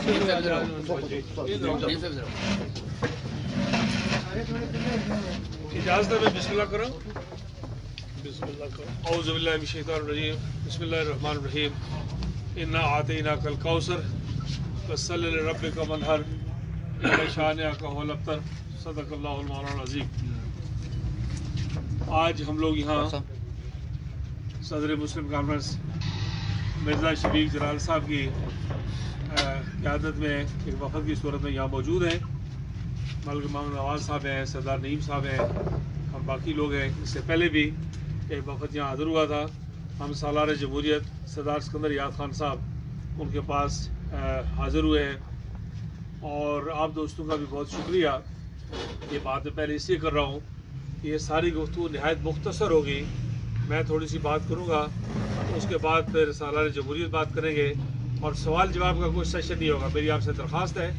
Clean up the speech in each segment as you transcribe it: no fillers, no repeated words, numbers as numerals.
اجازت ہے میں بسم اللہ کروں. بسم اللہ کروں. اعوذ باللہ من الشیطان الرجیم. بسم اللہ الرحمن الرحیم. انا اعطیناک الکوثر فصل لربک وانحر ان شانئک هو الابتر. صدق اللہ المولانا العظیم. آج ہم لوگ یہاں صدر مسلم کانفرنس مرزا شفیق جلال صاحب کی قیادت میں ایک وفد کی صورت میں یہاں موجود ہیں. ملک محمد نواز صاحب ہیں, سردار نعیم صاحب ہیں, ہم باقی لوگ ہیں. اس سے پہلے بھی ایک وفد یہاں حاضر ہوا تھا. ہم سالار جمہوریت سردار سکندر یاد خان صاحب ان کے پاس حاضر ہوئے ہیں. اور آپ دوستوں کا بھی بہت شکریہ. یہ بات میں پہلے اس لیے کر رہا ہوں کہ یہ ساری گفتگو نہایت مختصر ہوگی. میں تھوڑی سی بات کروں گا, اس کے بعد پھر سالار جمہوریت بات کریں گے, اور سوال جواب کا کوئی سیشن نہیں ہوگا. میری آپ سے درخواست ہے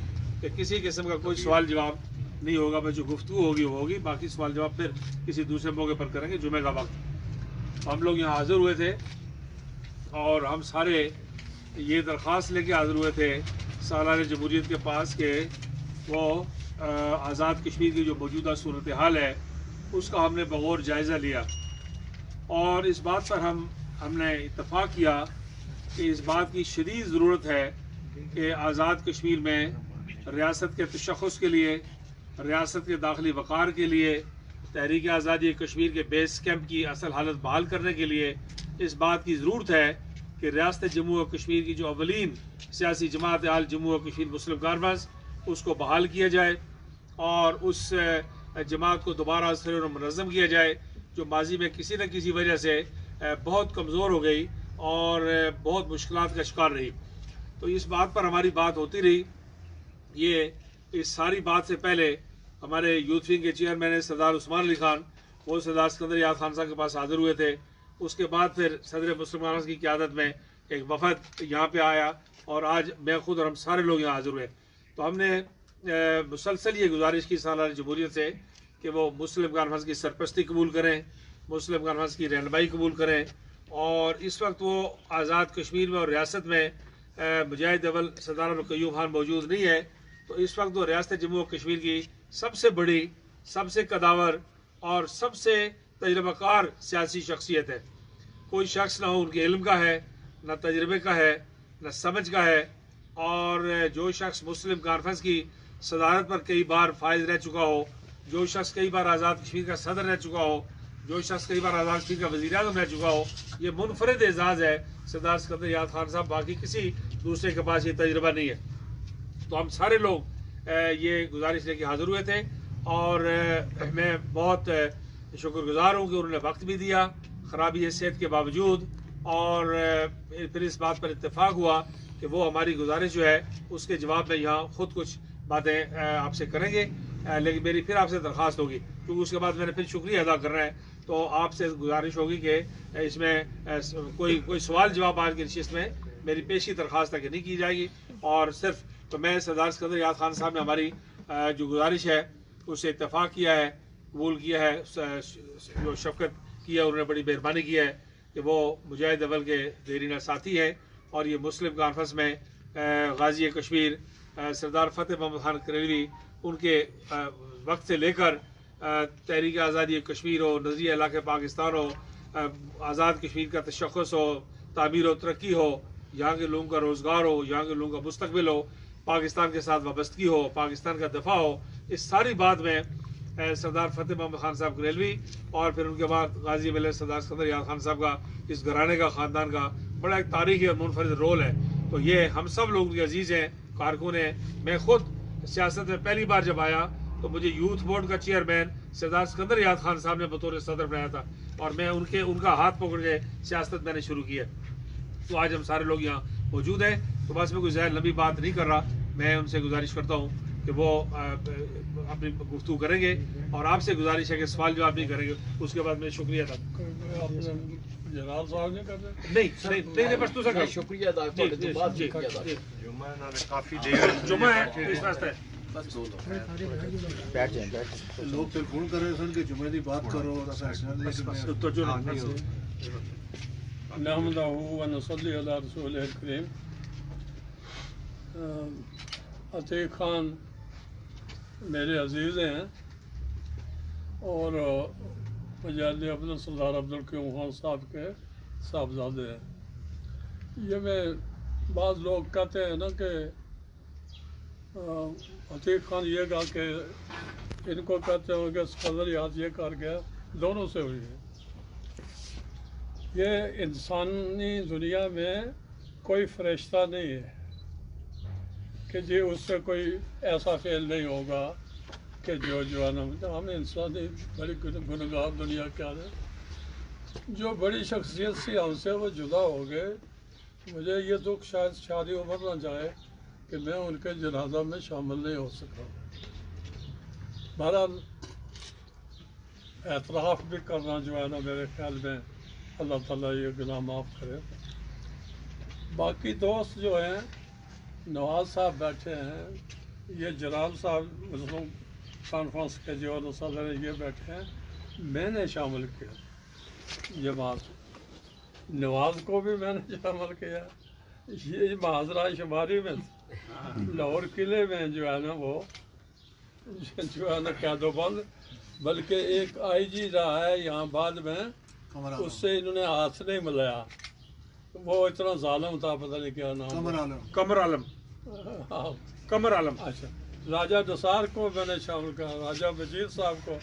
کہ کسی قسم کا کوئی سوال جواب نہیں ہوگا. میں جو گفتگو ہوگی وہ ہوگی, باقی سوال جواب پھر کسی دوسرے موقع پر کریں گے. جمعہ کا وقت ہم لوگ یہاں حاضر ہوئے تھے اور ہم سارے یہ درخواست لے کے حاضر ہوئے تھے سالار جمہوریت کے پاس کہ وہ آزاد کشمیر کی جو موجودہ صورتحال ہے اس کا ہم نے بغور جائزہ لیا, اور اس بات پر ہم نے اتفاق کیا کہ اس بات کی شدید ضرورت ہے کہ آزاد کشمیر میں ریاست کے تشخص کے لیے, ریاست کے داخلی وقار کے لیے, تحریک آزادی کشمیر کے بیس کیمپ کی اصل حالت بحال کرنے کے لیے اس بات کی ضرورت ہے کہ ریاست جموں و کشمیر کی جو اولین سیاسی جماعت آل جموں و کشمیر مسلم کانفرنس اس کو بحال کیا جائے, اور اس جماعت کو دوبارہ سر و منظم کیا جائے جو ماضی میں کسی نہ کسی وجہ سے بہت کمزور ہو گئی اور بہت مشکلات کا شکار رہی. تو اس بات پر ہماری بات ہوتی رہی. یہ اس ساری بات سے پہلے ہمارے یوتھ ونگ کے چیئرمین سردار عثمان علی خان, وہ سردار سکندر یاد خان صاحب کے پاس حاضر ہوئے تھے. اس کے بعد پھر صدر مسلم کانفرنس کی قیادت میں ایک وفد یہاں پہ آیا, اور آج میں خود اور ہم سارے لوگ یہاں حاضر ہوئے. تو ہم نے مسلسل یہ گزارش کی سالار جمہوریت سے کہ وہ مسلم کانفرنس کی سرپرستی قبول کریں, مسلم کانفرنس کی رہنمائی قبول کریں. اور اس وقت وہ آزاد کشمیر میں اور ریاست میں مجاہد اول سردار القیوم خان موجود نہیں ہے. تو اس وقت وہ ریاست جموں و کشمیر کی سب سے بڑی, سب سے قداور اور سب سے تجربہ کار سیاسی شخصیت ہے. کوئی شخص نہ ہو ان کے علم کا ہے, نہ تجربے کا ہے, نہ سمجھ کا ہے. اور جو شخص مسلم کانفرنس کی صدارت پر کئی بار فائز رہ چکا ہو, جو شخص کئی بار آزاد کشمیر کا صدر رہ چکا ہو, جو شخص کئی بار آزاد کشمیر کا وزیر اعظم رہ چکا ہو, یہ منفرد اعزاز ہے سردار سکندر یاد خان صاحب. باقی کسی دوسرے کے پاس یہ تجربہ نہیں ہے. تو ہم سارے لوگ یہ گزارش لے کے حاضر ہوئے تھے, اور میں بہت شکر گزار ہوں کہ انہوں نے وقت بھی دیا خرابی صحت کے باوجود, اور پھر اس بات پر اتفاق ہوا کہ وہ ہماری گزارش جو ہے اس کے جواب میں یہاں خود کچھ باتیں آپ سے کریں گے. لیکن میری پھر آپ سے درخواست ہوگی, کیونکہ اس کے بعد میں نے پھر شکریہ ادا کرنا ہے, تو آپ سے گزارش ہوگی کہ اس میں کوئی سوال جواب آج کی نشست میں میری پیشی درخواست ہے کہ نہیں کی جائے گی. اور صرف تو میں سردار سکندر یاد خان صاحب نے ہماری جو گزارش ہے اس سے اتفاق کیا ہے, قبول کیا ہے, جو شفقت کی ہے, انہوں نے بڑی مہربانی کی ہے کہ وہ مجاہد اول کے دیرینہ ساتھی ہیں. اور یہ مسلم کانفرنس میں غازی کشمیر سردار فتح محمد خان کریلوی ان کے وقت سے لے کر تحریک آزادی کشمیر ہو, نظریہ علاقہ پاکستان ہو, آزاد کشمیر کا تشخص ہو, تعمیر و ترقی ہو, یہاں کے لوگوں کا روزگار ہو, یہاں کے لوگوں کا مستقبل ہو, پاکستان کے ساتھ وابستگی ہو, پاکستان کا دفاع ہو, اس ساری بات میں سردار فتح محمد خان صاحب کریلوی اور پھر ان کے بعد غازی اول سردار سکندر یاد خان صاحب کا, اس گھرانے کا, خاندان کا بڑا ایک تاریخی اور منفرد رول ہے. تو یہ ہم سب لوگ کے عزیز ہیں, کارکن ہیں. میں خود سیاست میں پہلی بار جب آیا تو مجھے یوتھ بورڈ کا چیئرمین سردار سکندر یاد خان صاحب نے بطور صدر بنایا تھا, اور میں ان کا ہاتھ پکڑ کے سیاست میں نے شروع کی ہے. تو آج ہم سارے لوگ یہاں موجود ہیں. تو بس میں کوئی زیادہ لمبی بات نہیں کر رہا, میں ان سے گزارش کرتا ہوں کہ وہ اپنی گفتگو کریں گے, اور آپ سے گزارش ہے کہ سوال جواب نہیں کریں گے. اس کے بعد میں شکریہ ادا جلال صاحب نے کرنا نہیں بس تو سر شکریہ ادا کافی دیر جمعہ ہے اس واسطے لوگ پھر فون کر رہے سن کہ جمعہ کی بات کرو. نحمدہ و نصلی علی رسولہ الکریم. عتیق خان میرے عزیز ہیں اور مجاہد افضل سردار عبدالقیوم خان صاحب کے صاحبزادے ہیں. یہ میں بعض لوگ کہتے ہیں نا کہ عتیق خان یہ کہا کہ ان کو کہتے ہو کہ صدریات یہ کر گیا، دونوں سے ہوئی ہے. یہ انسانی دنیا میں کوئی فرشتہ نہیں ہے کہ جی اس سے کوئی ایسا فعل نہیں ہوگا کہ جو ہے نا ہم انسانی بڑی گنہگار دنیا کے آنے جو بڑی شخصیت سی ہم سے وہ جدا ہو گئے. مجھے یہ دکھ شاید شادی عمر نہ جائے کہ میں ان کے جنازہ میں شامل نہیں ہو سکا. بہرحال اعتراف بھی کرنا جو ہے نا میرے خیال میں اللہ تعالیٰ یہ گناہ معاف کرے. باقی دوست جو ہیں نواز صاحب بیٹھے ہیں، یہ جلال صاحب مسلم کانفرنس کے جو صدر ہیں یہ بیٹھے ہیں. میں نے شامل کیا جماعت، نواز کو بھی میں نے شامل کیا. یہ معاذرہ شماری میں لاہور قلعے میں جو ہے نا وہ جو ہے نا قید و بند، بلکہ ایک آئی جی رہا ہے یہاں بعد میں، اس سے انہوں نے ہاتھ نہیں ملایا. وہ اتنا ظالم تھا، پتہ نہیں کیا نام. قمر عالم. اچھا، راجہ نثار کو میں نے شامل کیا، راجہ مجید صاحب کو.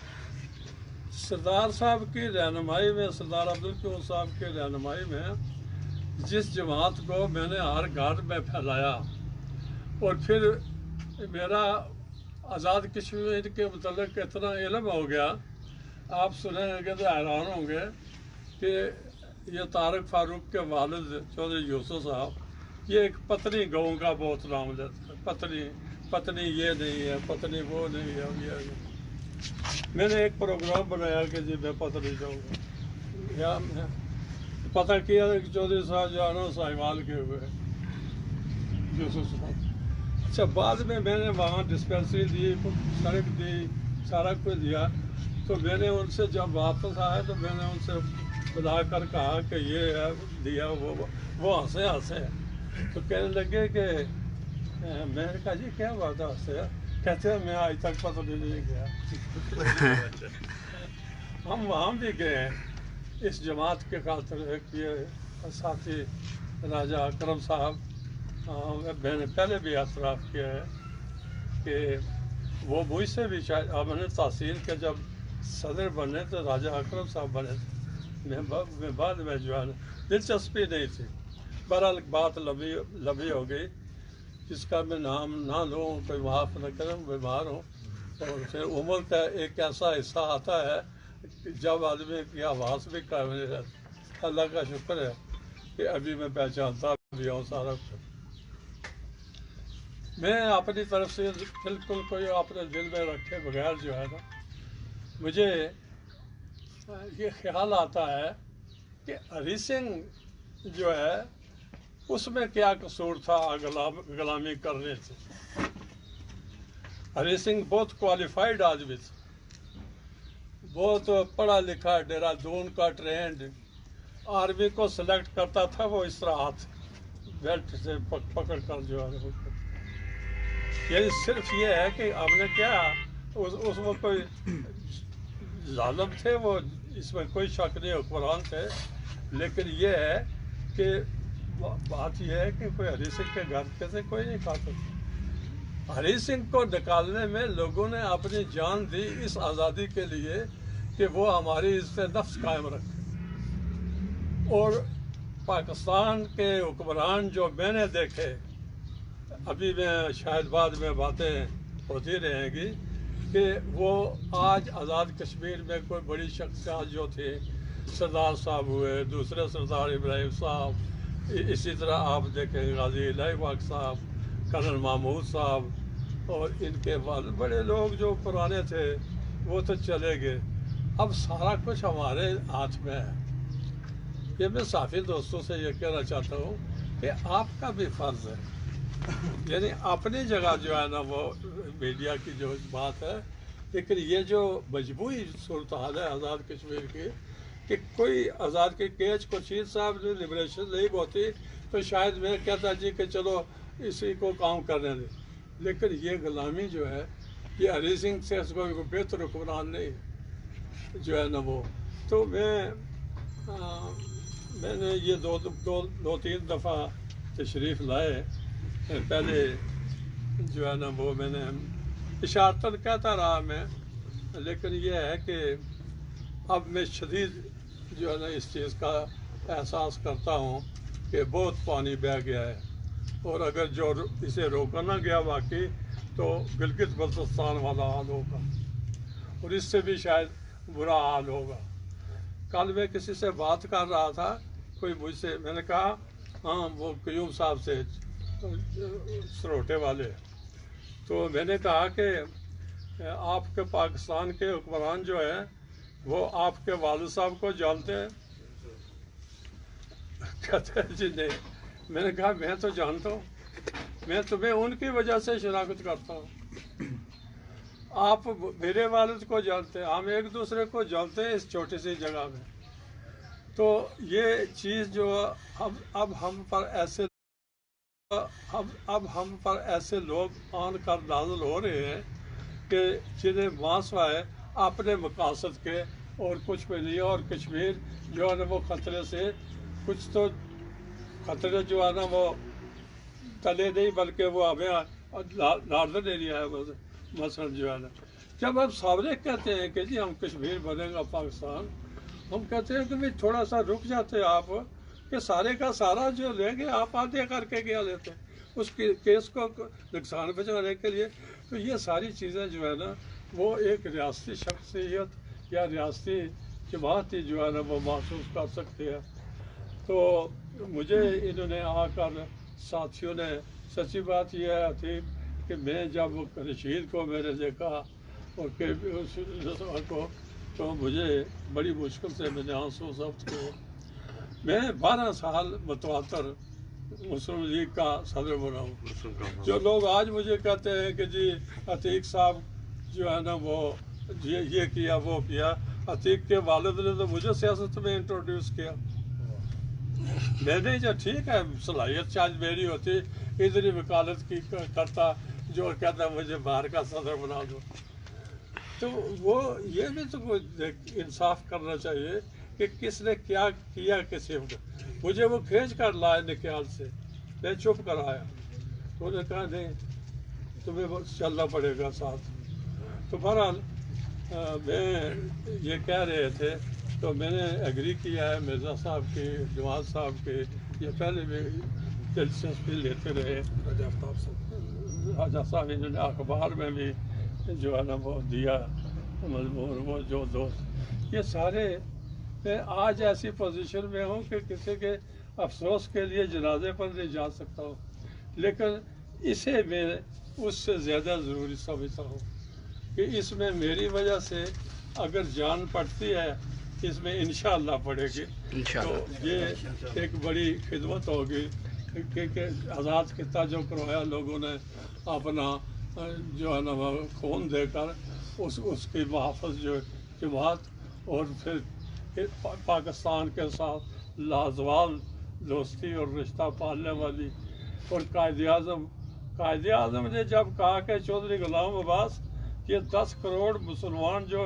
سردار صاحب کی رہنمائی میں، سردار عبدالقیوم صاحب کی رہنمائی میں جس جماعت کو میں نے ہر گھر میں پھیلایا، اور پھر میرا آزاد کشمیر کے متعلق اتنا علم ہو گیا، آپ سنیں گے تو حیران ہوں گے کہ یہ طارق فاروق کے والد چودھری یوسف صاحب یہ ایک پتنی گاؤں کا بہت نام لیتے ہیں. پتنی یہ نہیں ہے، پتنی وہ نہیں ہے. یہ میں نے ایک پروگرام بنایا کہ جی میں پتنی جاؤں گا، یا میں پتہ کیا کہ چودھری صاحب جو ہے نا ساہیوال کے ہوئے یوسف صاحب. اچھا، بعد میں نے وہاں ڈسپینسری دی، سڑک دی، سارا کچھ دیا. تو میں نے ان سے جب واپس آیا تو میں نے ان سے بلا کر کہا کہ یہ ہے دیا. وہ ہنسے. تو کہنے لگے کہ میں نے کہا جی کیا بات ہے ہنسے؟ کہتے ہیں میں آج تک پتہ نہیں گیا. ہم وہاں بھی گئے ہیں اس جماعت کے خاطر. ایک یہ ساتھی راجہ اکرم صاحب، میں نے پہلے بھی اعتراف کیا ہے کہ وہ مجھ سے بھی شاید ہم نے تحصیل کے جب صدر بنے تو راجہ اکرم صاحب بنے تھے. میں بعد میں جو ہے دلچسپی نہیں تھی. بہرحال بات لمبی ہو گئی، جس کا میں نام نہ لوں، کوئی معاف نہ کروں، بیمار ہوں. اور پھر عمر کا ایک ایسا حصہ آتا ہے جب آدمی کی آواز بھی قائم نہیں رہتی. اللہ کا شکر ہے کہ ابھی میں پہچانتا بھی ہوں سارا کچھ. میں اپنی طرف سے بالکل کوئی اپنے دل میں رکھے بغیر جو ہے نا مجھے یہ خیال آتا ہے کہ ہری سنگھ جو ہے اس میں کیا قصور تھا غلامی کرنے سے. ہری سنگھ بہت کوالیفائڈ آدمی تھا، بہت پڑھا لکھا، دہرادون کا ٹرینڈ. آرمی کو سلیکٹ کرتا تھا وہ اس طرح ہاتھ بیلٹ سے پکڑ کر جو ہے. یعنی صرف یہ ہے کہ آپ نے کیا اس میں کوئی ظالم تھے، وہ اس میں کوئی شک نہیں، حکمران تھے. لیکن یہ ہے کہ بات یہ ہے کہ کوئی ہری سنگھ کے گھر کے سے کوئی نہیں کھاتا. ہری سنگھ کو نکالنے میں لوگوں نے اپنی جان دی اس آزادی کے لیے کہ وہ ہماری عزت نفس قائم رکھے. اور پاکستان کے حکمران جو میں نے دیکھے، ابھی میں شاید بعد میں باتیں ہوتی رہیں گی، کہ وہ آج آزاد کشمیر میں کوئی بڑی شخصیات جو تھی، سردار صاحب ہوئے، دوسرے سردار ابراہیم صاحب، اسی طرح آپ دیکھیں غازی الہی پاک صاحب، کرنل محمود صاحب، اور ان کے بعد بڑے لوگ جو پرانے تھے وہ تو چلے گئے. اب سارا کچھ ہمارے ہاتھ میں ہے. یہ میں صحافی دوستوں سے یہ کہنا چاہتا ہوں کہ آپ کا بھی فرض ہے، یعنی اپنی جگہ جو ہے نا وہ میڈیا کی جو بات ہے، لیکن یہ جو مجموعی صورتحال ہے آزاد کشمیر کی، کہ کوئی آزاد کے کیچ کوشید صاحب نے لبریشن لیگ ہوتی تو شاید میں کہتا جی کہ چلو اسی کو کام کرنے دیں. لیکن یہ غلامی جو ہے یہ ہری سنگھ سے اس کو بہتر حکمران نہیں جو ہے نا وہ. تو میں نے یہ دو تین دفعہ تشریف لائے. پہلے جو ہے نا وہ میں نے اشارتاً کہتا رہا میں، لیکن یہ ہے کہ اب میں شدید جو ہے نا اس چیز کا احساس کرتا ہوں کہ بہت پانی بہہ گیا ہے، اور اگر جو اسے روکا نہ گیا واقعی تو گلگت بلتستان والا حال ہوگا، اور اس سے بھی شاید برا حال ہوگا. کل میں کسی سے بات کر رہا تھا، کوئی مجھ سے، میں نے کہا ہاں وہ قیوم صاحب سے سروٹے والے، تو میں نے کہا کہ آپ کے پاکستان کے حکمران جو ہیں وہ آپ کے والد صاحب کو جانتے ہیں؟ کہتے ہیں جی نہیں. میں نے کہا میں تو جانتا ہوں، میں تمہیں ان کی وجہ سے شناخت کرتا ہوں. آپ میرے والد کو جانتے ہیں، ہم ایک دوسرے کو جانتے ہیں اس چھوٹی سی جگہ میں. تو یہ چیز جو اب ہم پر ایسے لوگ آن کر نازل ہو رہے ہیں کہ جنہیں ماسوا ہے اپنے مقاصد کے اور کچھ بھی نہیں. اور کشمیر جو ہے نا وہ خطرے سے، کچھ تو خطرے جو ہے نا وہ تلے نہیں بلکہ وہ ہمیں ناردرن ایریا ہے مثلاً جو ہے نا. جب ہم سامنے کہتے ہیں کہ جی ہم کشمیر بنے گا پاکستان، ہم کہتے ہیں کہ بھائی تھوڑا سا رک جاتے آپ کہ سارے کا سارا جو لیں گے آپ آدھے کر کے کیا لیتے اس کیس کو نقصان پہنچانے کے لیے. تو یہ ساری چیزیں جو ہے نا وہ ایک ریاستی شخصیت یا ریاستی جماعت ہی جو ہے نا وہ محسوس کر سکتی ہے. تو مجھے انہوں نے آ کر ساتھیوں نے، سچی بات یہ ہے کہ میں جب رشید کو میں نے دیکھا اور کہ اس کو، تو مجھے بڑی مشکل سے میں نے آنسو ضبط کیے. میں 12 سال متواتر مسلم لیگ کا صدر بنا ہوں. جو لوگ آج مجھے کہتے ہیں کہ جی عتیق صاحب جو ہے نا وہ یہ کیا وہ کیا، عتیق کے والد نے تو مجھے سیاست میں انٹروڈیوس کیا. میں نے جو ٹھیک ہے صلاحیت شاید میری ہوتی، ادھر ہی وکالت کی کرتا جو کہتا مجھے باہر کا صدر بنا دو. تو وہ یہ بھی تو انصاف کرنا چاہیے کہ کس نے کیا کیا کسی کو. مجھے وہ کھینچ کر لائے نکیال سے، میں چپ کر آیا. تو انہوں نے کہا نہیں تمہیں چلنا پڑے گا ساتھ. تو بہرحال میں یہ کہہ رہے تھے تو میں نے ایگری کیا ہے مرزا صاحب کی، جماعت صاحب کی. یہ پہلے بھی دلچسپی لیتے رہے. راجہ صاحب انہوں نے اخبار میں بھی جو ہے نا وہ دیا مضمون، وہ جو دوست، یہ سارے. میں آج ایسی پوزیشن میں ہوں کہ کسی کے افسوس کے لیے جنازے پر نہیں جا سکتا ہوں، لیکن اسے میں اس سے زیادہ ضروری سمجھتا ہوں کہ اس میں میری وجہ سے اگر جان پڑتی ہے اس میں انشاءاللہ پڑے گی. تو یہ ایک بڑی خدمت ہوگی کہ آزاد خطہ جو کروایا لوگوں نے اپنا جو ہے نا وہ خون دے کر، اس کی محافظ جو جماعت، اور پھر پاکستان کے ساتھ لازوال دوستی اور رشتہ پالنے والی. اور قائد اعظم نے جب کہا کہ چودھری غلام عباس یہ 10 کروڑ مسلمان جو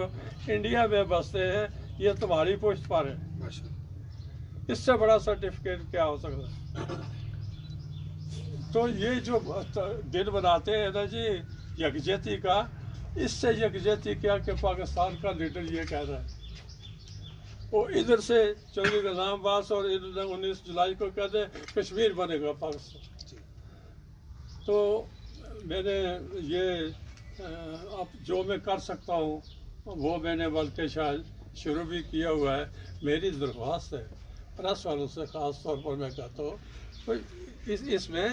انڈیا میں بستے ہیں یہ تمہاری پشت پر ہے، اس سے بڑا سرٹیفکیٹ کیا ہو سکتا ہے. تو یہ جو دن بناتے ہیں نا جی یکجہتی کا، اس سے یکجہتی کیا کہ پاکستان کا لیڈر یہ کہہ رہا ہے. وہ ادھر سے چودھری غلام عباس اور 19 جولائی کو کہتے ہیں کشمیر بنے گا پاکستان. تو میں نے یہ اب جو میں کر سکتا ہوں وہ میں نے بلکہ شاید شروع بھی کیا ہوا ہے. میری درخواست ہے پریس والوں سے خاص طور پر میں کہتا ہوں اس میں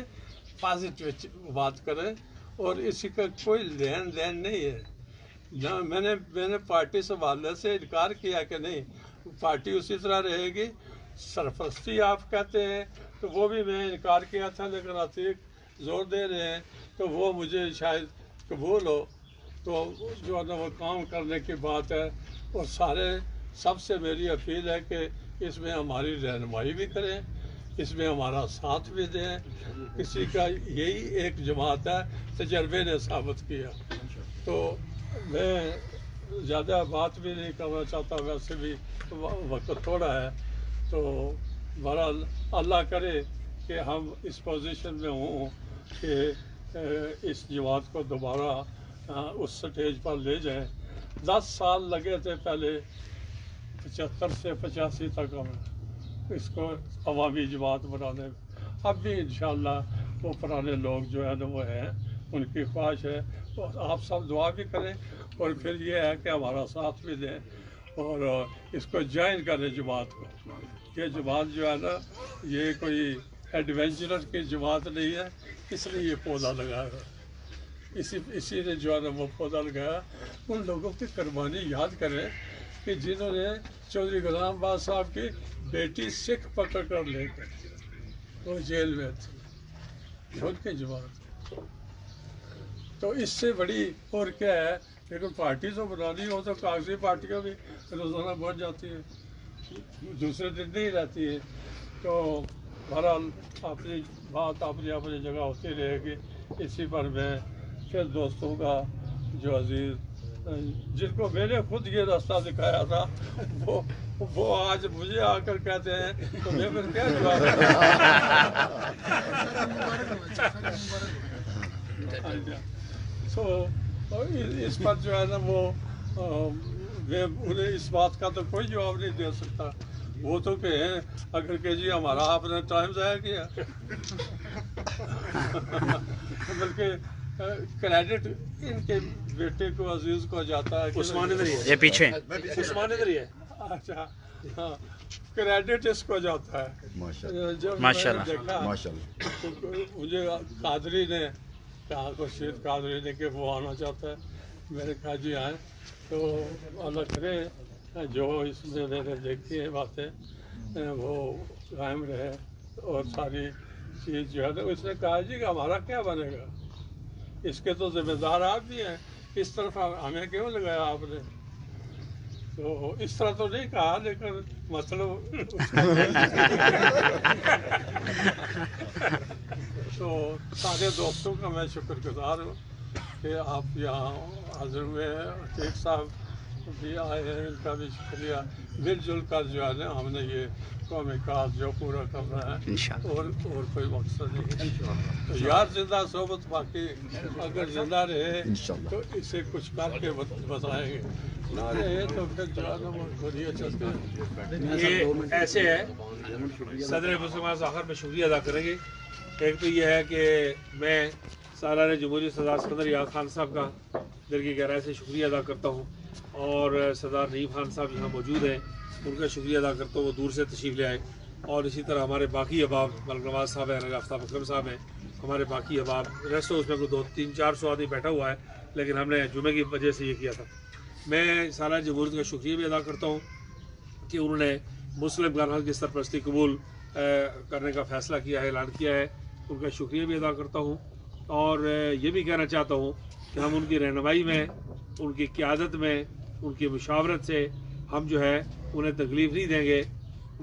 پازیٹیو بات کریں، اور اسی کا کوئی لین دین نہیں ہے. نہ میں نے پارٹی سے والے سے انکار کیا کہ نہیں پارٹی اسی طرح رہے گی. سرپرستی آپ کہتے ہیں تو وہ بھی میں انکار کیا تھا، لیکن عتیق زور دے رہے ہیں تو وہ مجھے شاید قبول ہو. تو جو ہے نا وہ کام کرنے کی بات ہے، اور سب سے میری اپیل ہے کہ اس میں ہماری رہنمائی بھی کریں. اس میں ہمارا ساتھ بھی دیں. کسی کا یہی ایک جماعت ہے، تجربے نے ثابت کیا. تو میں زیادہ بات بھی نہیں کرنا چاہتا، ویسے بھی وقت تھوڑا ہے. تو بہرحال اللہ کرے کہ ہم اس پوزیشن میں ہوں کہ اس جماعت کو دوبارہ اس سٹیج پر لے جائیں. 10 سال لگے تھے پہلے 75 سے 85 تک ہمیں اس کو عوامی جماعت بنانے میں. اب بھی انشاءاللہ وہ پرانے لوگ جو ہے نا وہ ہیں، ان کی خواہش ہے. آپ سب دعا بھی کریں، اور پھر یہ ہے کہ ہمارا ساتھ بھی دیں اور اس کو جوائن کریں جماعت کو. یہ جماعت جو ہے نا یہ کوئی ایڈونچرر کی جماعت نہیں ہے، اس لیے یہ پودا لگایا ہے. اسی نے جو ہے نا وہ پودا لگایا. ان لوگوں کی قربانی یاد کریں کہ جنہوں نے چودھری غلام آباد صاحب کی بیٹی سکھ پکڑ کر لے کر وہ جیل میں تھے، ان کی جماعت. تو اس سے بڑی اور کیا ہے. لیکن پارٹی تو بنانی ہو تو کاغذی پارٹیاں بھی روزانہ بن جاتی ہیں، دوسرے دن نہیں رہتی ہے. تو بہرحال اپنی بات اپنی جگہ ہوتی رہے گی. اسی پر میں پھر دوستوں کا جو عزیز جن کو میں نے خود یہ راستہ دکھایا تھا وہ آج مجھے آ کر کہتے ہیں تو میں پھر کیا جواب تو اس پر جو ہے نا وہ میں انہیں اس بات کا تو کوئی جواب نہیں دے سکتا. وہ تو کہیں اگر کہ جی ہمارا آپ نے ٹائم ضائع کیا، بلکہ کریڈٹ ان کے بیٹے کو عزیز کو جاتا ہے. عثمان ادھر ہی ہے، یہ پیچھے عثمان ادھر ہی ہے. اچھا ہاں، کریڈٹ اس کو جاتا ہے. جب ماشاء میں نے اللہ، دیکھا ماشاء اللہ. تو مجھے قادری نے کہا، خورشید قادری نے کہ وہ آنا چاہتا ہے. میں نے کہا جی آئیں. تو اللہ کرے جو اس میں میں نے دیکھی ہیں باتیں وہ قائم رہے، اور ساری چیز جو ہے نا اس نے کہا جی کہ ہمارا کیا بنے گا، اس کے تو ذمہ دار آپ بھی ہیں، اس طرف ہمیں کیوں لگایا آپ نے. تو اس طرح تو نہیں کہا، لیکن مطلب تو سارے دوستوں کا میں شکر گزار ہوں کہ آپ یہاں حاضر ہوئے ہیں. عتیق صاحب بھی آئے ہیں، ان کا بھی شکریہ. مل جل کر جو ہے نا ہم نے یہ قومی کاج جو پورا کرنا ہے، انشاءاللہ. اور کوئی مقصد نہیں. تو یار زندہ صحبت باقی اگر زندہ رہے تو اسے کچھ کر کے بتائیں گے، نہ رہے تو پھر جو ہے نا وہ بڑھیا چلتے ہیں. یہ ایسے ہے، صدر مسلمان آخر میں شکریہ ادا کریں گے. ایک تو یہ ہے کہ میں سالانہ جمہوریت سردار سکندر یار خان صاحب کا دل کی گہرائی سے شکریہ ادا کرتا ہوں، اور سردار نعیم خان صاحب یہاں موجود ہیں، ان کا شکریہ ادا کرتا ہوں، وہ دور سے تشریف لے آئے. اور اسی طرح ہمارے باقی احباب ملک نواز صاحب ہیں، آفتاب اکرم صاحب ہیں، ہمارے باقی احباب. ریسٹ اس میں کوئی 200-300-400 آدمی بیٹھا ہوا ہے، لیکن ہم نے جمعے کی وجہ سے یہ کیا تھا. میں سالانہ جمہوریت کا شکریہ بھی ادا کرتا ہوں کہ انہوں نے مسلم کانفرنس کی سرپرستی قبول کرنے کا فیصلہ کیا ہے، اعلان کیا ہے. ان کا شکریہ بھی ادا کرتا ہوں، اور یہ بھی کہنا چاہتا ہوں کہ ہم ان کی رہنمائی میں، ان کی قیادت میں، ان کی مشاورت سے ہم جو ہے انہیں تکلیف نہیں دیں گے.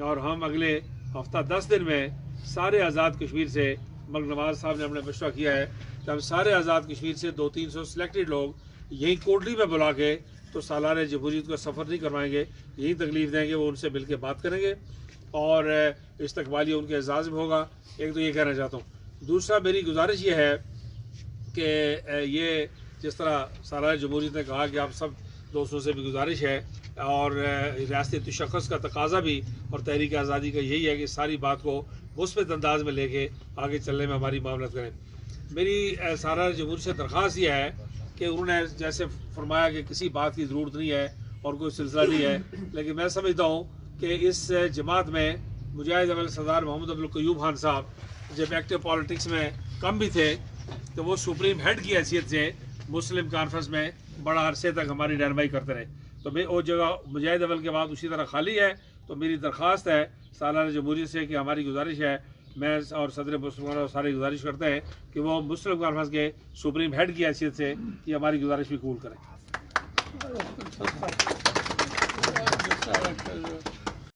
اور ہم اگلے ہفتہ 10 دن میں سارے آزاد کشمیر سے، ملک نواز صاحب نے ہم نے مشورہ کیا ہے کہ ہم سارے آزاد کشمیر سے 200-300 سلیکٹڈ لوگ یہیں کوٹلی میں بلا کے تو سالانہ جمہوریت کا سفر نہیں کروائیں گے، یہی تکلیف دیں گے. وہ ان سے مل کے بات کریں گے اور استقبالیہ ان کے اعزاز میں ہوگا. ایک تو یہ کہنا چاہتا ہوں. دوسرا میری گزارش یہ ہے کہ یہ جس طرح سالانہ جمہوریت نے کہا کہ آپ سب دوستوں سے بھی گزارش ہے، اور ریاستی تشخص کا تقاضا بھی اور تحریک آزادی کا یہی ہے کہ ساری بات کو مثبت انداز میں لے کے آگے چلنے میں ہماری معاملت کریں. میری سالانہ جمہوریت سے درخواست یہ ہے کہ انہوں نے جیسے فرمایا کہ کسی بات کی ضرورت نہیں ہے اور کوئی سلسلہ نہیں ہے، لیکن میں سمجھتا ہوں کہ اس جماعت میں مجاہد اول سردار محمد عبدالقیوم خان صاحب جب ایکٹیو پالیٹکس میں کم بھی تھے تو وہ سپریم ہیڈ کی حیثیت سے مسلم کانفرنس میں بڑا عرصے تک ہماری رہنمائی کرتے رہے. تو میں وہ جگہ مجاہد اول کے بعد اسی طرح خالی ہے. تو میری درخواست ہے سالانہ جمہوریت سے کہ ہماری گزارش ہے، میں اور صدر مسلمان اور سارے گزارش کرتے ہیں کہ وہ مسلم کانفرنس کے سپریم ہیڈ کی حیثیت سے یہ ہماری گزارش بھی قبول کریں.